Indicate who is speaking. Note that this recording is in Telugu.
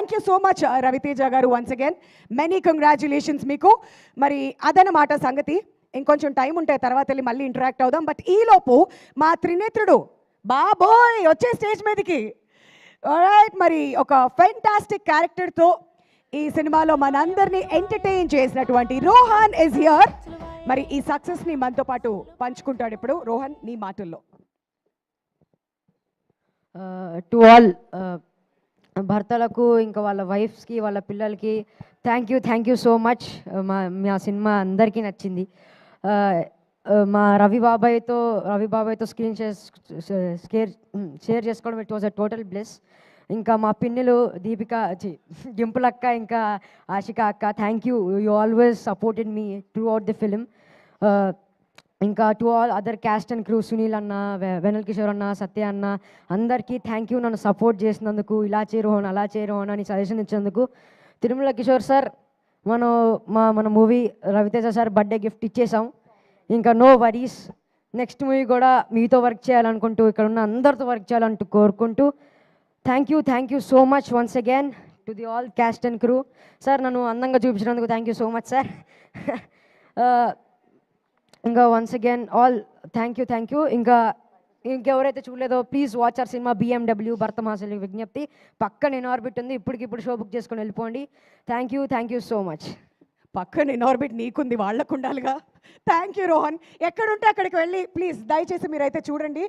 Speaker 1: Thank you so much Ravi Teja గారు, వన్స్ అగైన్ మెనీ కంగ్రాచులేషన్స్ మీకు. మరి అదనమాట సంగతి. ఇంకొంచెం టైం ఉంటే తర్వాత వెళ్ళి మళ్ళీ ఇంటరాక్ట్ అవుదాం. బట్ ఈలోపు మా త్రినేత్రుడు బాబోయ్ వచ్చే స్టేజ్ మీదకి. ఆల్రైట్, మరి ఒక ఫెంటాస్టిక్ క్యారెక్టర్తో ఈ సినిమాలో మనందరినీ ఎంటర్టైన్ చేసినటువంటి రోహన్ ఇస్ హియర్. మరి ఈ సక్సెస్ని మనతో పాటు పంచుకుంటాడు ఇప్పుడు. రోహన్, నీ మాటల్లో.
Speaker 2: టు ఆల్ భర్తలకు, ఇంకా వాళ్ళ వైఫ్స్కి, వాళ్ళ పిల్లలకి థ్యాంక్ యూ సో మచ్. మా సినిమా అందరికీ నచ్చింది. మా రవి బాబాయ్తో స్క్రీన్ షేర్ చేసుకోవడం it was a total bless. ఇంకా మా పిన్నెలు దీపిక, డింపుల్ అక్క, ఇంకా ఆశిక అక్క, thank you. You always supported me throughout the film. ఇంకా to all other cast and crew, Sunil అన్న, వెనల్ కిషోర్ అన్న, సత్య అన్న, అందరికీ థ్యాంక్ యూ. నన్ను సపోర్ట్ చేసినందుకు, ఇలా చేయరోహన్ అలా చేయరోహన్ అని సజెషన్ ఇచ్చినందుకు. తిరుమల కిషోర్ సార్, మన movie Ravi Teja sir birthday gift ఇచ్చేసాం. ఇంకా నో వరీస్, నెక్స్ట్ మూవీ కూడా మీతో వర్క్ చేయాలనుకుంటూ, ఇక్కడ ఉన్న అందరితో వర్క్ చేయాలంటూ కోరుకుంటూ thank you so much once again to the all cast and crew. Sir నన్ను అందంగా చూపించినందుకు thank you so much sir. ఇంకా once again all thank you. ఇంకెవరైతే చూడలేదో please watch our cinema BMW భరతమాసలి విజ్ఞప్తి. పక్కన ఇన్ఆర్బిట్ ఉంది, ఇప్పటికిప్పుడు షో బుక్ చేసుకొని వెళ్ళిపోండి. Thank you so much.
Speaker 1: పక్కన ఇన్ఆర్బిట్ నీకుంది, వాళ్ళకు ఉండాలిగా. Thank you Rohan. ఎక్కడుంటే అక్కడికి వెళ్ళి ప్లీజ్ దయచేసి మీరైతే చూడండి.